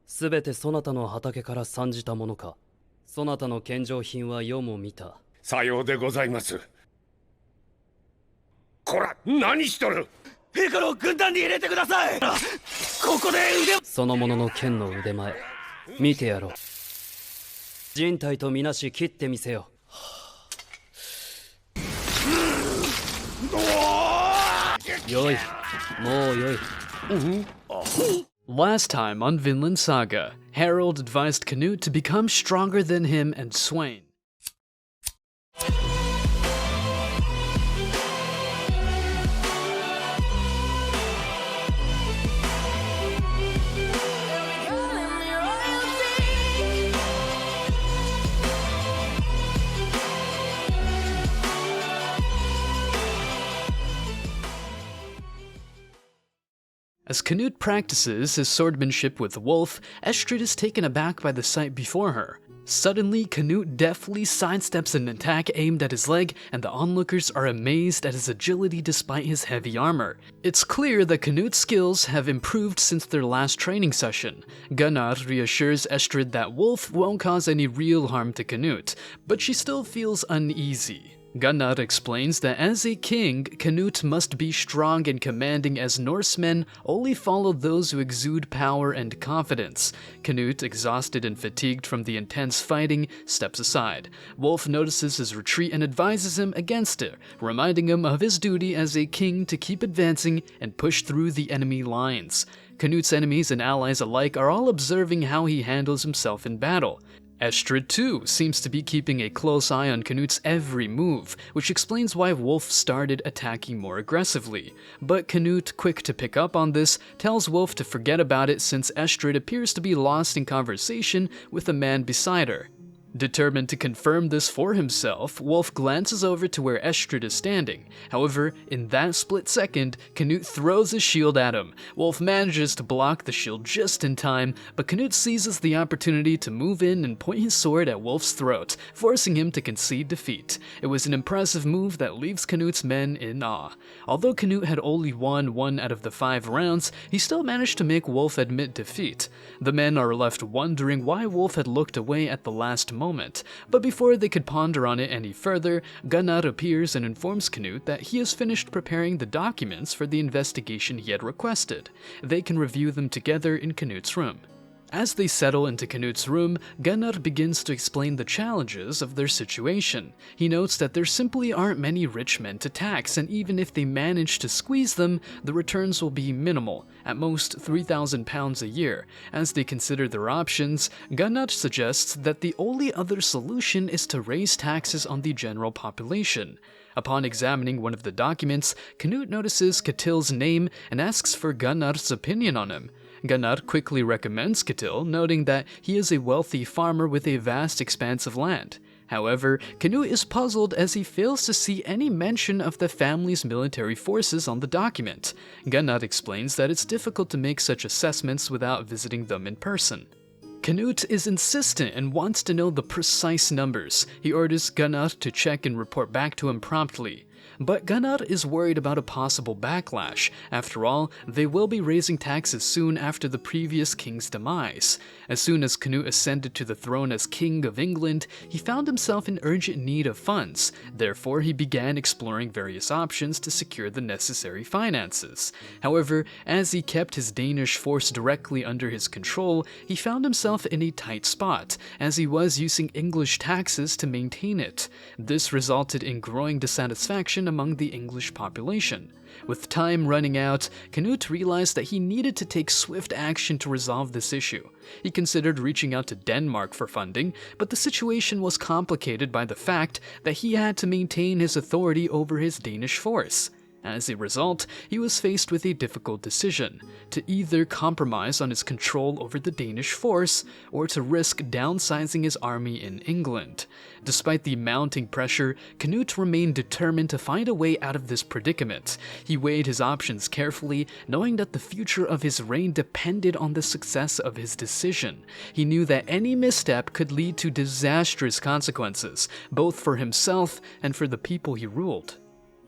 すべてそなたの畑から参じたものか。そなたの献上品は世も見た。さようでございます。こら、何しとる。陛下の軍団に入れてください。ここで腕を。その者の剣の腕前見てやろう。人体とみなし切ってみせよ。よい、もうよい。Last time on Vinland Saga, Harold advised Canute to become stronger than him and Swain. As Canute practices his swordmanship with Wolf, Estrid is taken aback by the sight before her. Suddenly, Canute deftly sidesteps an attack aimed at his leg, and the onlookers are amazed at his agility despite his heavy armor. It's clear that Canute's skills have improved since their last training session. Gunnar reassures Estrid that Wolf won't cause any real harm to Canute, but she still feels uneasy. Gunnar explains that as a king, Canute must be strong and commanding as Norsemen only follow those who exude power and confidence. Canute, exhausted and fatigued from the intense fighting, steps aside. Wolf notices his retreat and advises him against it, reminding him of his duty as a king to keep advancing and push through the enemy lines. Canute's enemies and allies alike are all observing how he handles himself in battle. Estrid, too, seems to be keeping a close eye on Canute's every move, which explains why Wolf started attacking more aggressively. But Canute, quick to pick up on this, tells Wolf to forget about it since Estrid appears to be lost in conversation with the man beside her. Determined to confirm this for himself, Wolf glances over to where Estrid is standing. However, in that split second, Canute throws his shield at him. Wolf manages to block the shield just in time, but Canute seizes the opportunity to move in and point his sword at Wolf's throat, forcing him to concede defeat. It was an impressive move that leaves Canute's men in awe. Although Canute had only won 1 out of the 5 rounds, he still managed to make Wolf admit defeat. The men are left wondering why Wolf had looked away at the last moment. But before they could ponder on it any further, Gunnar appears and informs Canute that he has finished preparing the documents for the investigation he had requested. They can review them together in Canute's room. As they settle into Canute's room, Gunnar begins to explain the challenges of their situation. He notes that there simply aren't many rich men to tax, and even if they manage to squeeze them, the returns will be minimal, at most £3,000 a year. As they consider their options, Gunnar suggests that the only other solution is to raise taxes on the general population. Upon examining one of the documents, Canute notices Ketil's name and asks for Gunnar's opinion on him. Gunnar quickly recommends Ketil, noting that he is a wealthy farmer with a vast expanse of land. However, Canute is puzzled as he fails to see any mention of the family's military forces on the document. Gunnar explains that it's difficult to make such assessments without visiting them in person. Canute is insistent and wants to know the precise numbers. He orders Gunnar to check and report back to him promptly. But Gunnar is worried about a possible backlash. After all, they will be raising taxes soon after the previous king's demise. As soon as Canute ascended to the throne as King of England, he found himself in urgent need of funds. Therefore, he began exploring various options to secure the necessary finances. However, as he kept his Danish force directly under his control, he found himself in a tight spot, as he was using English taxes to maintain it. This resulted in growing dissatisfaction among the English population. With time running out, Canute realized that he needed to take swift action to resolve this issue. He considered reaching out to Denmark for funding, but the situation was complicated by the fact that he had to maintain his authority over his Danish force. As a result, he was faced with a difficult decision: to either compromise on his control over the Danish force, or to risk downsizing his army in England. Despite the mounting pressure, Canute remained determined to find a way out of this predicament. He weighed his options carefully, knowing that the future of his reign depended on the success of his decision. He knew that any misstep could lead to disastrous consequences, both for himself and for the people he ruled.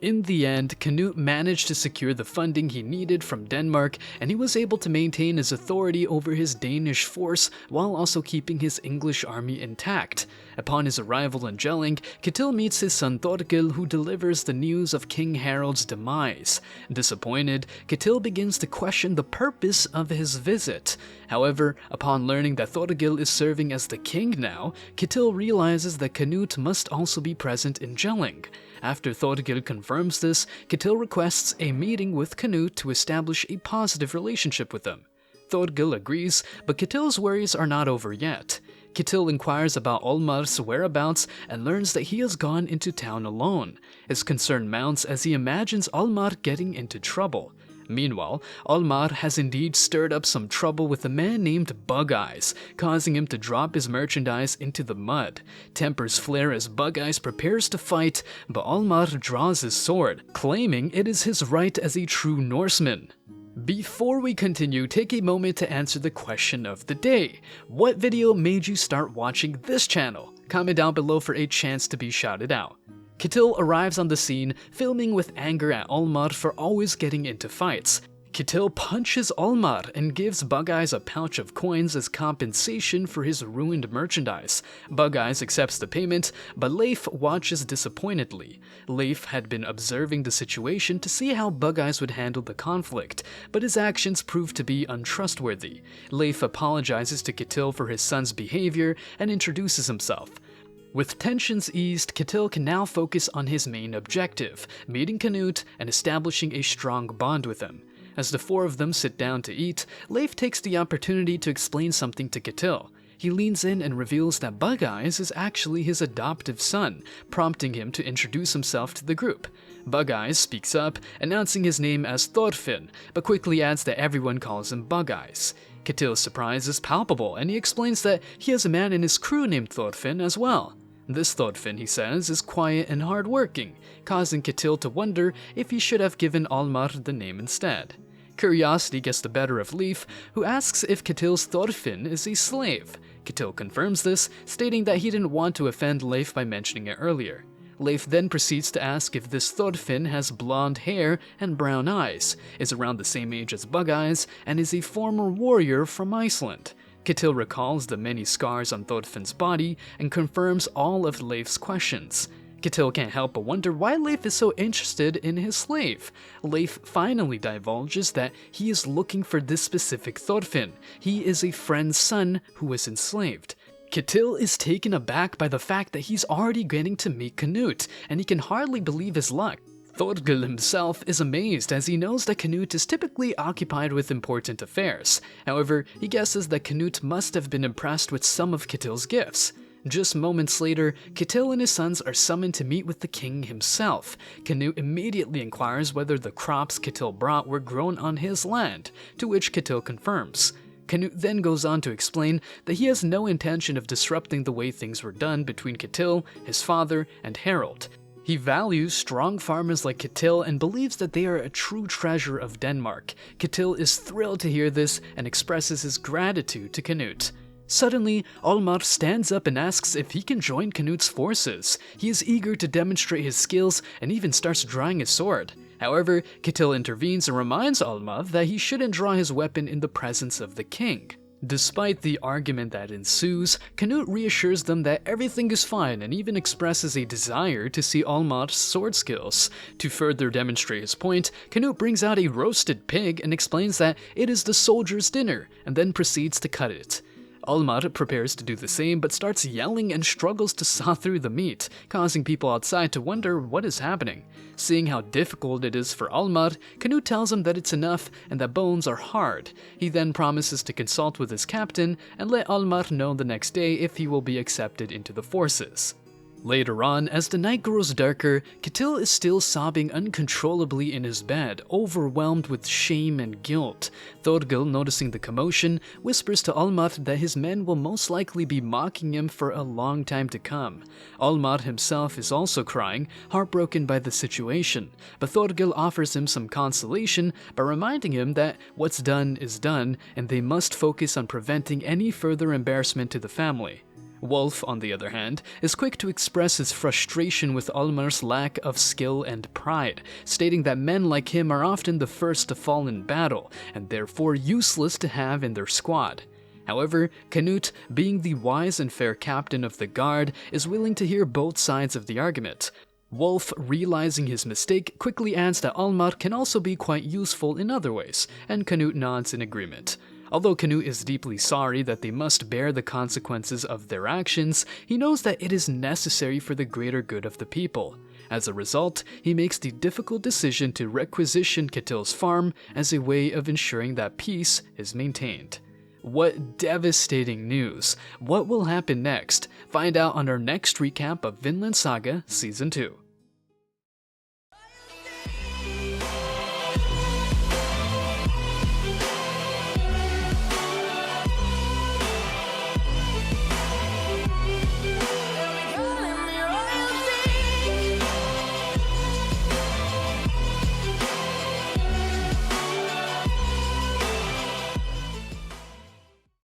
In the end, Canute managed to secure the funding he needed from Denmark, and he was able to maintain his authority over his Danish force while also keeping his English army intact. Upon his arrival in Jelling, Ketil meets his son Thorgil, who delivers the news of King Harald's demise. Disappointed, Ketil begins to question the purpose of his visit. However, upon learning that Thorgil is serving as the king now, Ketil realizes that Canute must also be present in Jelling. After Thorgil confirms this, Ketil requests a meeting with Canute to establish a positive relationship with him. Thorgil agrees, but Ketil's worries are not over yet. Ketil inquires about Olmar's whereabouts and learns that he has gone into town alone. His concern mounts as he imagines Olmar getting into trouble. Meanwhile, Olmar has indeed stirred up some trouble with a man named Bug Eyes, causing him to drop his merchandise into the mud. Tempers flare as Bug Eyes prepares to fight, but Olmar draws his sword, claiming it is his right as a true Norseman. Before we continue, take a moment to answer the question of the day. What video made you start watching this channel? Comment down below for a chance to be shouted out. Ketil arrives on the scene, filming with anger at Olmar for always getting into fights. Ketil punches Olmar and gives Bug Eyes a pouch of coins as compensation for his ruined merchandise. Bug Eyes accepts the payment, but Leif watches disappointedly. Leif had been observing the situation to see how Bug Eyes would handle the conflict, but his actions proved to be untrustworthy. Leif apologizes to Ketil for his son's behavior and introduces himself. With tensions eased, Ketil can now focus on his main objective, meeting Canute and establishing a strong bond with him. As the four of them sit down to eat, Leif takes the opportunity to explain something to Ketil. He leans in and reveals that Bug Eyes is actually his adoptive son, prompting him to introduce himself to the group. Bug Eyes speaks up, announcing his name as Thorfinn, but quickly adds that everyone calls him Bug Eyes. Ketil's surprise is palpable, and he explains that he has a man in his crew named Thorfinn as well. This Thorfinn, he says, is quiet and hardworking, causing Ketil to wonder if he should have given Olmar the name instead. Curiosity gets the better of Leif, who asks if Ketil's Thorfinn is a slave. Ketil confirms this, stating that he didn't want to offend Leif by mentioning it earlier. Leif then proceeds to ask if this Thorfinn has blonde hair and brown eyes, is around the same age as Bug Eyes, and is a former warrior from Iceland. Ketil recalls the many scars on Thorfinn's body and confirms all of Leif's questions. Ketil can't help but wonder why Leif is so interested in his slave. Leif finally divulges that he is looking for this specific Thorfinn. He is a friend's son who was enslaved. Ketil is taken aback by the fact that he's already getting to meet Canute, and he can hardly believe his luck. Thorgil himself is amazed as he knows that Canute is typically occupied with important affairs. However, he guesses that Canute must have been impressed with some of Ketil's gifts. Just moments later, Ketil and his sons are summoned to meet with the king himself. Canute immediately inquires whether the crops Ketil brought were grown on his land, to which Ketil confirms. Canute then goes on to explain that he has no intention of disrupting the way things were done between Ketil, his father, and Harald. He values strong farmers like Ketil and believes that they are a true treasure of Denmark. Ketil is thrilled to hear this and expresses his gratitude to Canute. Suddenly, Olmar stands up and asks if he can join Canute's forces. He is eager to demonstrate his skills and even starts drawing his sword. However, Ketil intervenes and reminds Olmar that he shouldn't draw his weapon in the presence of the king. Despite the argument that ensues, Canute reassures them that everything is fine and even expresses a desire to see Olmar's sword skills. To further demonstrate his point, Canute brings out a roasted pig and explains that it is the soldier's dinner, and then proceeds to cut it. Olmar prepares to do the same but starts yelling and struggles to saw through the meat, causing people outside to wonder what is happening. Seeing how difficult it is for Olmar, Canute tells him that it's enough and that bones are hard. He then promises to consult with his captain and let Olmar know the next day if he will be accepted into the forces. Later on, as the night grows darker, Ketil is still sobbing uncontrollably in his bed, overwhelmed with shame and guilt. Thorgil, noticing the commotion, whispers to Olmar that his men will most likely be mocking him for a long time to come. Olmar himself is also crying, heartbroken by the situation, but Thorgil offers him some consolation by reminding him that what's done is done and they must focus on preventing any further embarrassment to the family. Wolf, on the other hand, is quick to express his frustration with Almar's lack of skill and pride, stating that men like him are often the first to fall in battle, and therefore useless to have in their squad. However, Canute, being the wise and fair captain of the guard, is willing to hear both sides of the argument. Wolf, realizing his mistake, quickly adds that Almar can also be quite useful in other ways, and Canute nods in agreement. Although Canute is deeply sorry that they must bear the consequences of their actions, he knows that it is necessary for the greater good of the people. As a result, he makes the difficult decision to requisition Ketil's farm as a way of ensuring that peace is maintained. What devastating news! What will happen next? Find out on our next recap of Vinland Saga Season 2.